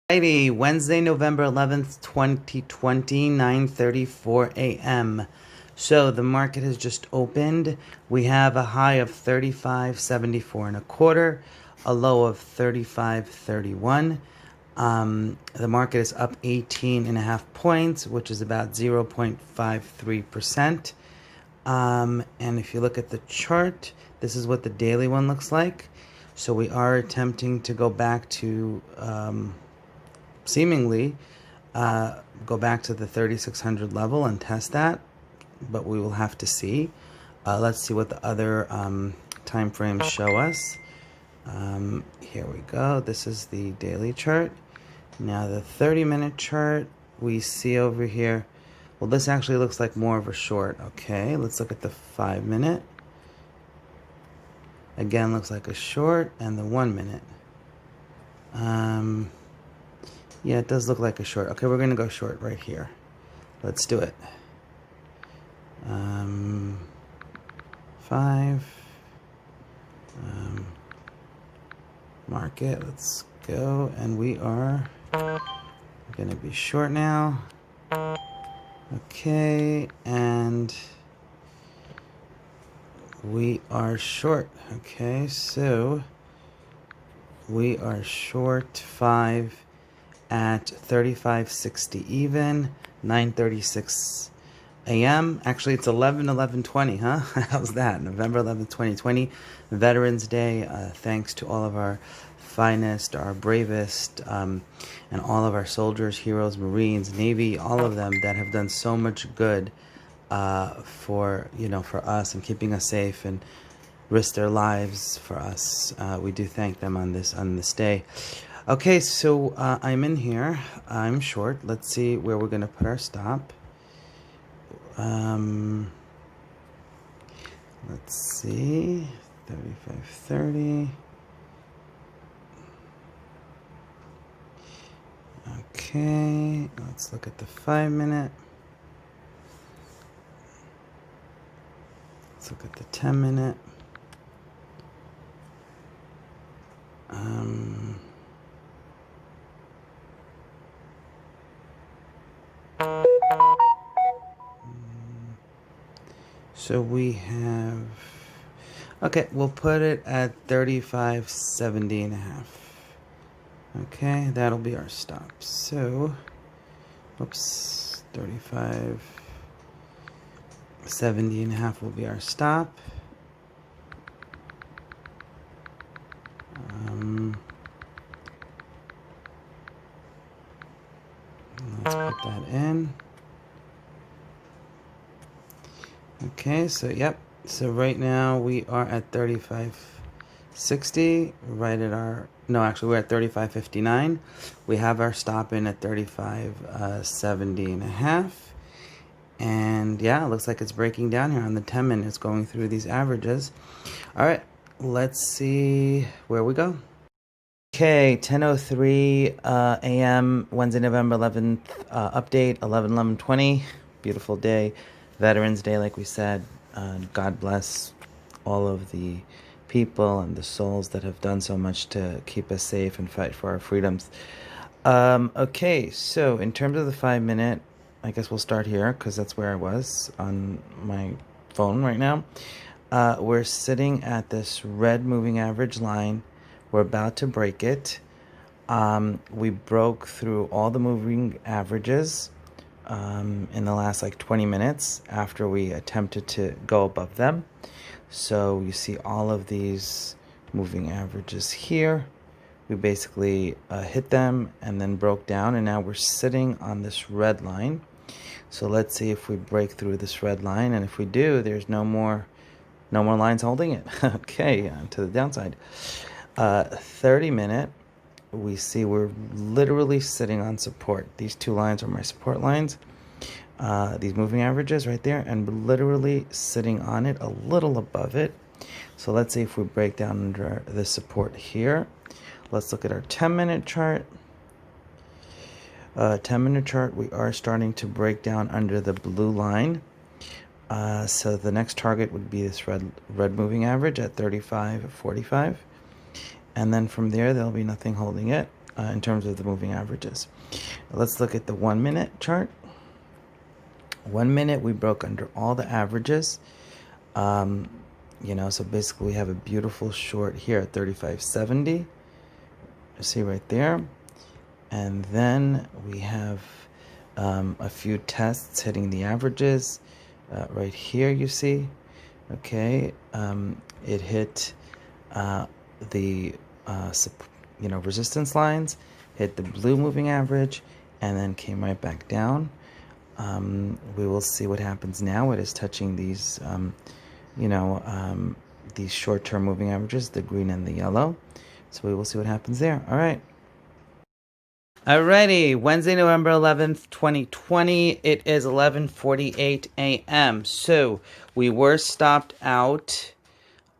Alrighty, Wednesday, November 11th, 2020, 9:34 a.m. So the market has just opened. We have a high of 35.74 and a quarter, a low of 35.31. The market is up 18 and a half points, which is about 0.53%. And if you look at the chart, this is what the daily one looks like. So we are attempting to go back to seemingly go back to the 3600 level and test that, but we will have to see. Let's see what the other time frames show us. Here we go. This is the daily chart. Now the 30-minute chart we see over here. Well, this actually looks like more of a short. Okay, let's look at the 5-minute. Again, looks like a short, and the 1-minute. Yeah, it does look like a short. Okay, we're gonna go short right here. Let's do it. 5. Market. Let's go, and we are gonna be short now. Okay, and we are short. Okay, so we are short 5 at 35.60 even, 9:36 a.m. Actually, it's 11/11/20, huh? How's that? November 11th, 2020, Veterans Day. Thanks to all of our finest, our bravest, and all of our soldiers, heroes, Marines, Navy, all of them that have done so much good for us and keeping us safe and risk their lives for us. We do thank them on this day. Okay, so I'm in here. I'm short. Let's see where we're gonna put our stop. Let's see, 35.30. Okay, let's look at the 5-minute. Let's look at the 10-minute. So we have, okay, we'll put it at 35.70 and a half. Okay, that'll be our stop. So, oops, 35.70 and a half will be our stop. Let's put that in. Okay, so yep. So right now we are at 35.60, right at our, no, actually we're at 35.59. We have our stop in at 35.70 and a half. And yeah, it looks like it's breaking down here on the 10 minutes, going through these averages. All right, let's see where we go. Okay, 10:03 a.m. Wednesday, November 11th, update 11/11/20. Beautiful day. Veterans Day, like we said. God bless all of the people and the souls that have done so much to keep us safe and fight for our freedoms. Okay, so in terms of the 5-minute, I guess we'll start here because that's where I was on my phone right now. We're sitting at this red moving average line. We're about to break it. We broke through all the moving averages in the last 20 minutes after we attempted to go above them. So you see all of these moving averages here. We basically hit them and then broke down, and now we're sitting on this red line. So let's see if we break through this red line, and if we do, there's no more lines holding it. Okay, to the downside. 30-minute, we see we're literally sitting on support. These two lines are my support lines, these moving averages right there, and we're literally sitting on it, a little above it. So let's see if we break down under the support here. Let's look at our 10-minute chart. 10-minute chart, we are starting to break down under the blue line. So the next target would be this red moving average at 35.45. And then from there, there'll be nothing holding it. in terms of the moving averages. Let's look at the 1 minute chart. 1 minute, we broke under all the averages. So basically we have a beautiful short here at 35.70. You see right there. And then we have a few tests hitting the averages. Right here, you see. Okay. It hit the resistance lines, hit the blue moving average, and then came right back down. We will see what happens now. It is touching these, these short-term moving averages, the green and the yellow. So we will see what happens there. All right. Alrighty, Wednesday, November 11th, 2020. It is 11:48 a.m. So we were stopped out,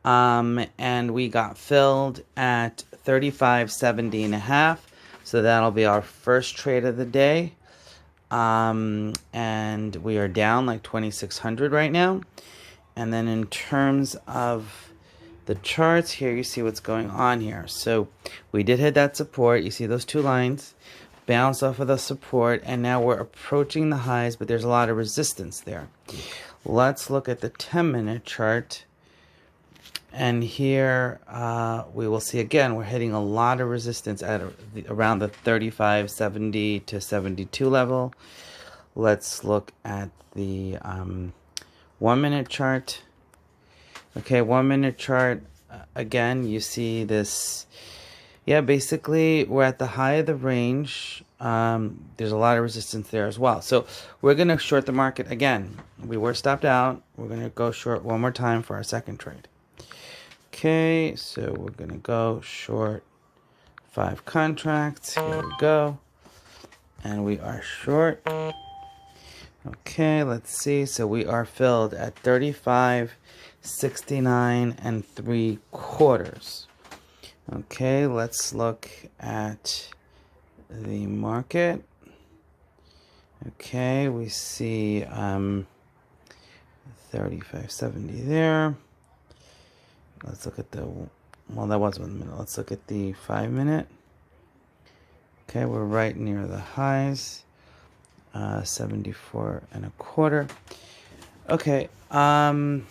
and we got filled at 35.70.5. So that'll be our first trade of the day. And we are down like 2,600 right now. And then in terms of the charts here, you see what's going on here. So we did hit that support. You see those two lines bounce off of the support, and now we're approaching the highs, but there's a lot of resistance there. Let's look at the 10-minute chart. And here we will see again, we're hitting a lot of resistance at around the 35.70 to 72 level. Let's look at the 1 minute chart. Okay, 1 minute chart. Again, you see this. Yeah, basically we're at the high of the range. There's a lot of resistance there as well. So we're going to short the market again. We were stopped out. We're going to go short one more time for our second trade. Okay, so we're going to go short 5 contracts. Here we go. And we are short. Okay, let's see. So we are filled at 35.69 3/4. Okay, let's look at the market. Okay, we see 35.70 there. Let's look at the, well, that was 1 minute. Let's look at the 5 minute. Okay, we're right near the highs. 74.25. Okay, let's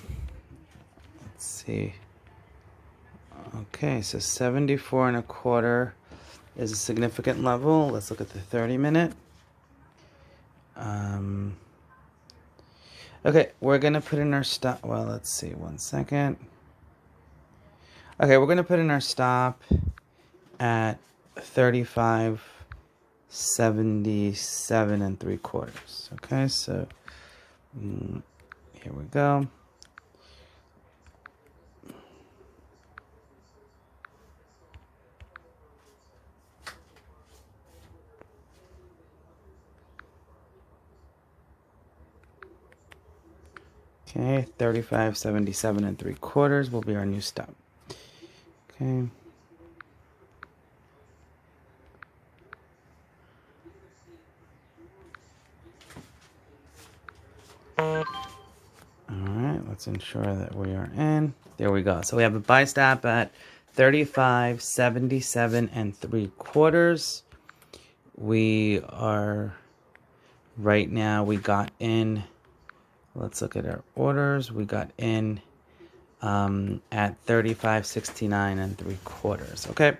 see. Okay, so 74.25 is a significant level. Let's look at the 30 minute. Okay, we're gonna put in our stop. Well, let's see, 1 second. Okay, we're gonna put in our stop at 35.77 3/4. Okay, so here we go. Okay, 35.77 3/4 will be our new stop. Okay. Alright, let's ensure that we are in. There we go. So we have a buy stop at 35.77 3/4. We are, right now, we got in. Let's look at our orders. We got in at 35.69 3/4. Okay,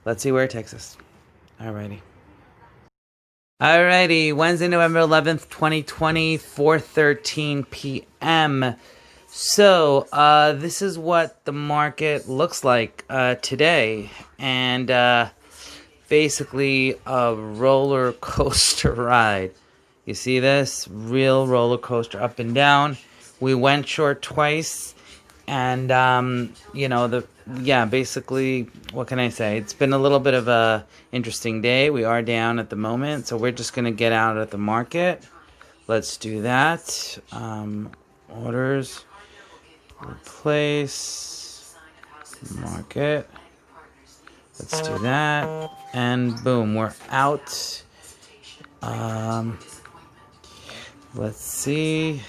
let's see where it takes us. Alrighty. Alrighty, Wednesday, November 11th, 2020, 4:13 p.m. So, this is what the market looks like today. And basically a roller coaster ride. You see this? Real roller coaster up and down. We went short twice. And, basically, what can I say? It's been a little bit of a interesting day. We are down at the moment, so we're just going to get out of the market. Let's do that. Orders, replace, market. Let's do that. And boom, we're out. Let's see.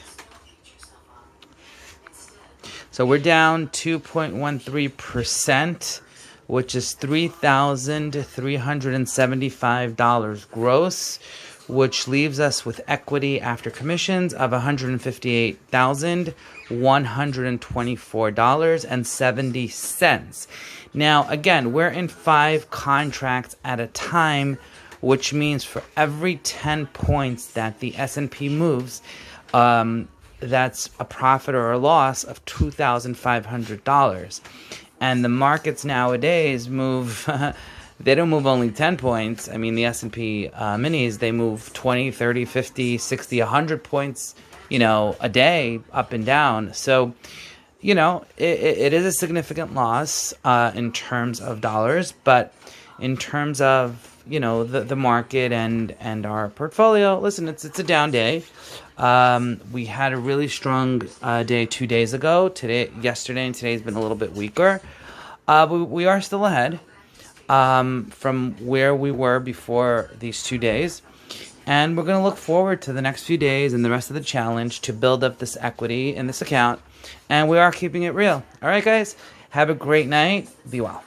So we're down 2.13%. which is $3,375 gross, which leaves us with equity after commissions of $158,124.70. Now, again, we're in 5 contracts at a time, which means for every 10 points that the S&P moves, that's a profit or a loss of $2,500. And the markets nowadays move, they don't move only 10 points. I mean, the S&P minis, they move 20, 30, 50, 60, 100 points, a day up and down. So, it is a significant loss in terms of dollars, but in terms of, the market and our portfolio, listen, it's a down day. We had a really strong day 2 days ago. Yesterday and today's been a little bit weaker. We are still ahead from where we were before these 2 days. And we're going to look forward to the next few days and the rest of the challenge to build up this equity in this account. And we are keeping it real. All right, guys, have a great night. Be well.